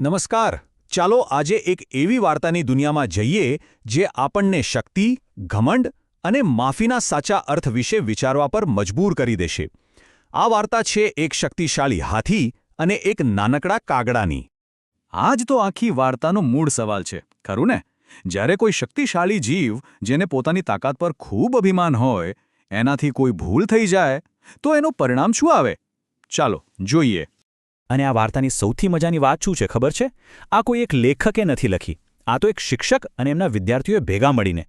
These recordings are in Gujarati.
નમસ્કાર. ચાલો આજે એક એવી વાર્તાની દુનિયામાં જઈએ જે આપણને શક્તિ, ઘમંડ અને માફીના સાચા અર્થ વિશે વિચારવા પર મજબૂર કરી દેશે. આ વાર્તા છે એક શક્તિશાળી હાથી અને એક નાનકડા કાગડાની. આ જ તો આખી વાર્તાનો મૂળ સવાલ છે, ખરું ને? જ્યારે કોઈ શક્તિશાળી જીવ જેને પોતાની તાકાત પર ખૂબ અભિમાન હોય, એનાથી કોઈ ભૂલ થઈ જાય તો એનું પરિણામ શું આવે? ચાલો જોઈએ. અને આ વાર્તાની સૌથી મજાની વાત શું છે ખબર છે? આ કોઈ એક લેખકે નથી લખી. આ તો એક શિક્ષક અને એમના વિદ્યાર્થીઓએ ભેગા મળીને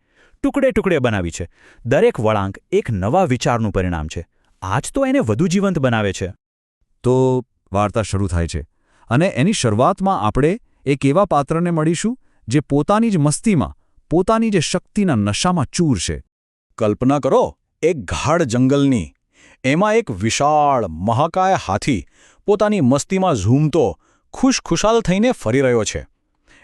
ટુકડે ટુકડે બનાવી છે. દરેક વળાંક એક નવા વિચારનું પરિણામ છે. આ જ તો એને વધુ જીવંત બનાવે છે. તો વાર્તા શરૂ થાય છે અને એની શરૂઆતમાં આપણે એક એવા પાત્રને મળીશું જે પોતાની જ મસ્તીમાં, પોતાની જે શક્તિના નશામાં ચૂર છે. કલ્પના કરો, એક ગાઢ જંગલની. એમાં એક વિશાળ મહાકાય હાથી પોતાની મસ્તીમાં ઝૂમતો, ખુશખુશાલ થઈને ફરી રહ્યો છે.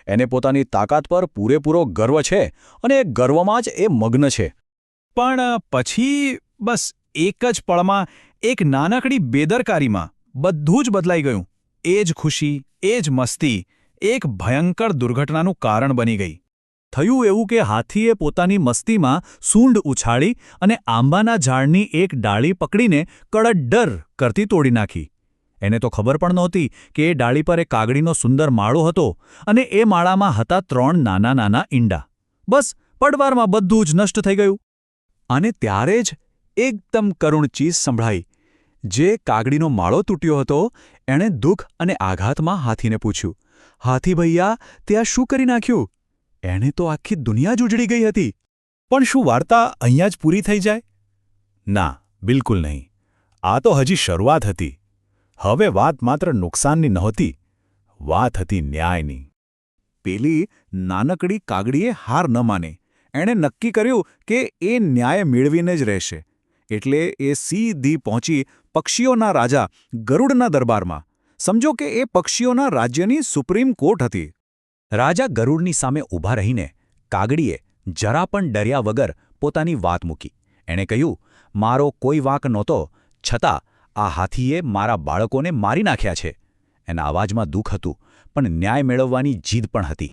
એને પોતાની તાકાત પર પૂરેપૂરો ગર્વ છે અને એ ગર્વમાં જ એ મગ્ન છે. પણ પછી બસ એક જ પળમાં, એક નાનકડી બેદરકારીમાં બધું જ બદલાઈ ગયું. એ જ ખુશી, એ જ મસ્તી એક ભયંકર દુર્ઘટનાનું કારણ બની ગઈ. થયું એવું કે હાથીએ પોતાની મસ્તીમાં સૂંઢ ઉછાળી અને આંબાના ઝાડની એક ડાળી પકડીને કડડ્ડર કરતી તોડી નાખી. એને તો ખબર પણ નહોતી કે એ ડાળી પર એક કાગડીનો સુંદર માળો હતો અને એ માળામાં હતા 3 નાના નાના ઈંડા. બસ પડવારમાં બધું જ નષ્ટ થઈ ગયું. અને ત્યારે જ એકદમ કરુણ ચીસ સંભળાઈ. જે કાગડીનો માળો તૂટ્યો હતો એણે દુઃખ અને આઘાતમાં હાથીને પૂછ્યું, હાથી ભૈયા, તે આ શું કરી નાખ્યું? એણે તો આખી દુનિયા જ ઉજળી ગઈ હતી. પણ શું વાર્તા અહીંયા જ પૂરી થઈ જાય? ના, બિલકુલ નહીં. આ તો હજી શરૂઆત હતી. હવે વાત માત્ર નુકસાનની નહોતી, વાત હતી ન્યાયની. પેલી નાનકડી કાગડીએ હાર ન માને. એણે નક્કી કર્યું કે એ ન્યાય મેળવીને જ રહેશે. એટલે એ સીધી પહોંચી પક્ષીઓના રાજા ગરુડના દરબારમાં. સમજો કે એ પક્ષીઓના રાજ્યની સુપ્રીમ કોર્ટ હતી. રાજા ગરુડની સામે ઊભા રહીને કાગડીએ જરા પણ ડર્યા વગર પોતાની વાત મૂકી. એણે કહ્યું, મારો કોઈ વાંક નહોતો, છતાં આ હાથીએ મારા બાળકોને મારી નાખ્યા છે. એના અવાજમાં દુઃખ હતું, પણ ન્યાય મેળવવાની જીદ પણ હતી.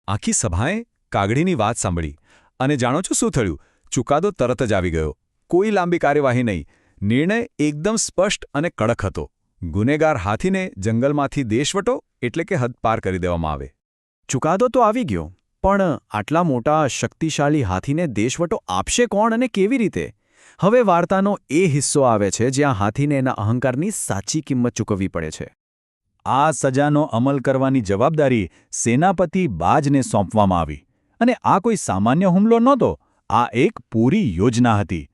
આખી સભાએ કાગડીની વાત સાંભળી અને જાણો છો શું થયું? ચુકાદો તરત જ આવી ગયો. કોઈ લાંબી કાર્યવાહી નહીં. નિર્ણય એકદમ સ્પષ્ટ અને કડક હતો. ગુનેગાર હાથીને જંગલમાંથી દેશવટો એટલે કે હદ પાર કરી દેવામાં આવે. ચુકાદો તો આવી ગયો, પણ આટલા મોટા શક્તિશાળી હાથીને દેશવટો આપશે કોણ અને કેવી રીતે? હવે વાર્તાનો એ હિસ્સો આવે છે જ્યાં હાથીને એના અહંકારની સાચી કિંમત ચૂકવવી પડે છે. આ સજાનો અમલ કરવાની જવાબદારી સેનાપતિ બાજને સોંપવામાં આવી. અને આ કોઈ સામાન્ય હુમલો નહોતો. આ એક પૂરી યોજના હતી.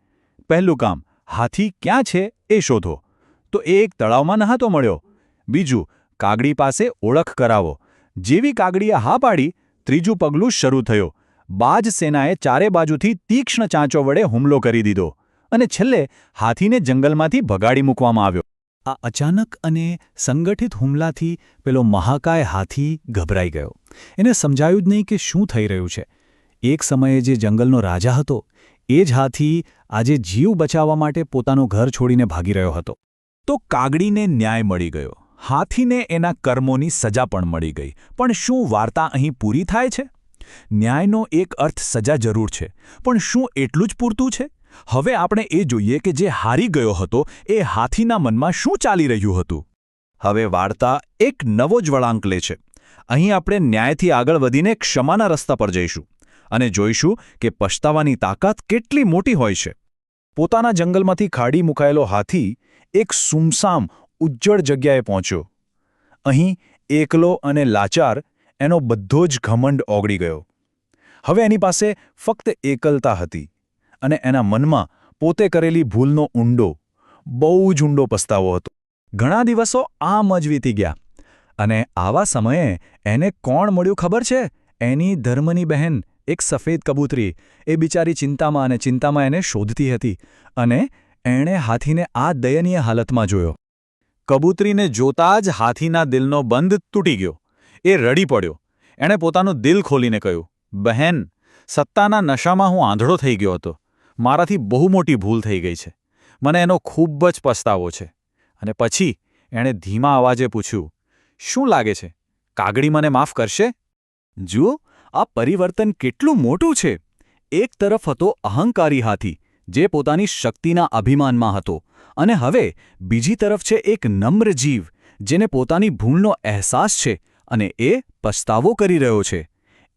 પહેલું કામ, હાથી ક્યાં છે એ શોધો. તો એ એક તળાવમાં નહાતો મળ્યો. બીજું, કાગડી પાસે ઓળખ કરાવો. જેવી કાગડીએ હા પાડી, ત્રીજું પગલું શરૂ થયો. બાજ સેનાએ ચારે બાજુથી તીક્ષ્ણ ચાંચો વડે હુમલો કરી દીધો. અને છેલ્લે હાથીને જંગલમાંથી ભગાડી મૂકવામાં આવ્યો. આ અચાનક અને સંગઠિત હુમલાથી પેલો મહાકાય હાથી ગભરાઈ ગયો. એને સમજાયું જ નહીં કે શું થઈ રહ્યું છે. એક સમયે જે જંગલનો રાજા હતો, એ જ હાથી આજે જીવ બચાવવા માટે પોતાનું ઘર છોડીને ભાગી રહ્યો હતો. તો કાગડીને ન્યાય મળી ગયો. હાથીને એના કર્મોની સજા પણ મળી ગઈ. પણ શું વાર્તા અહીં પૂરી થાય છે? ન્યાયનો એક અર્થ સજા જરૂર છે, પણ શું એટલું જ પૂરતું છે? હવે આપણે એ જોઈએ કે જે હારી ગયો હતો એ હાથીના મનમાં શું ચાલી રહ્યું હતું. હવે વાર્તા એક નવો જ વળાંક લે છે. અહીં આપણે ન્યાયથી આગળ વધીને ક્ષમાના રસ્તા પર જઈશું અને જોઈશું કે પછતાવાની તાકાત કેટલી મોટી હોય છે. પોતાના જંગલમાંથી કાઢી મુકાયેલો હાથી એક સુમસામ, ઉજ્જડ જગ્યાએ પહોંચ્યો. અહીં એકલો અને લાચાર એનો બધો જ ઘમંડ ઓગળી ગયો. હવે એની પાસે ફક્ત એકલતા હતી અને એના મનમાં પોતે કરેલી ભૂલનો ઊંડો, બહુ જ ઊંડો પસ્તાવો હતો. ઘણા દિવસો આમ જ વીતી ગયા અને આવા સમયે એને કોણ મળ્યું ખબર છે? એની ધર્મની બહેન, એક સફેદ કબૂતરી. એ બિચારી ચિંતામાં અને ચિંતામાં એને શોધતી હતી અને એણે હાથીને આ દયનીય હાલતમાં જોયો. કબૂતરીને જોતા જ હાથીના દિલનો બંધ તૂટી ગયો. એ રડી પડ્યો. એણે પોતાનું દિલ ખોલીને કહ્યું, બહેન, સત્તાના નશામાં હું આંધળો થઈ ગયો હતો. મારાથી બહુ મોટી ભૂલ થઈ ગઈ છે. મને એનો ખૂબ જ પસ્તાવો છે. અને પછી એણે ધીમા અવાજે પૂછ્યું, શું લાગે છે? કાગડી મને માફ કરશે? જુઓ, આ પરિવર્તન કેટલું મોટું છે. એક તરફ હતો અહંકારી હાથી, જે પોતાની શક્તિના અભિમાનમાં હતો, અને હવે બીજી તરફ છે એક નમ્ર જીવ, જેને પોતાની ભૂલનો અહેસાસ છે અને એ પસ્તાવો કરી રહ્યો છે.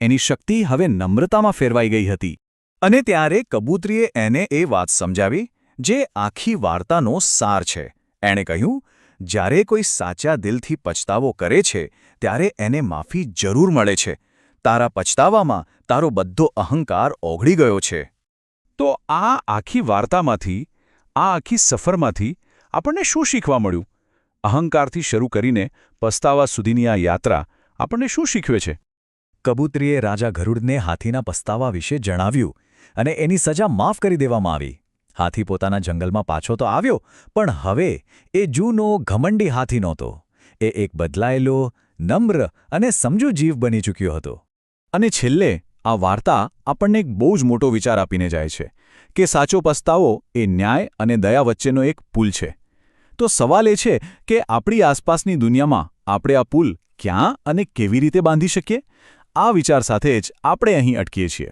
એની શક્તિ હવે નમ્રતામાં ફેરવાઈ ગઈ હતી. અને ત્યારે કબૂતરીએ એને એ વાત સમજાવી જે આખી વાર્તાનો સાર છે. એણે કહ્યું, જ્યારે કોઈ સાચા દિલથી પછતાવો કરે છે ત્યારે એને માફી જરૂર મળે છે. તારા પછતાવામાં તારો બધો અહંકાર ઓગળી ગયો છે. તો આ આખી વાર્તામાંથી, આ આખી સફરમાંથી આપણને શું શીખવા મળ્યું? અહંકારથી શરૂ કરીને પસ્તાવા સુધીની આ યાત્રા આપણને શું શીખવે છે? કબૂતરીએ રાજા ગરુડને હાથીના પસ્તાવા વિશે જણાવ્યું અને એની સજા માફ કરી દેવામાં આવી. હાથી પોતાના જંગલમાં પાછો તો આવ્યો, પણ હવે એ જૂનો ઘમંડી હાથી નહોતો. એ એક બદલાયેલો, નમ્ર અને સમજુ જીવ બની ચૂક્યો હતો. અને છેલ્લે આ વાર્તા આપણને એક બહુ જ મોટો વિચાર આપીને જાય છે કે સાચો પસ્તાવો એ ન્યાય અને દયા વચ્ચેનો એક પુલ છે. તો સવાલ એ છે કે આપણી આસપાસની દુનિયામાં આપણે આ પુલ ક્યાં અને કેવી રીતે બાંધી શકીએ? આ વિચાર સાથે જ આપણે અહીં અટકીએ છીએ.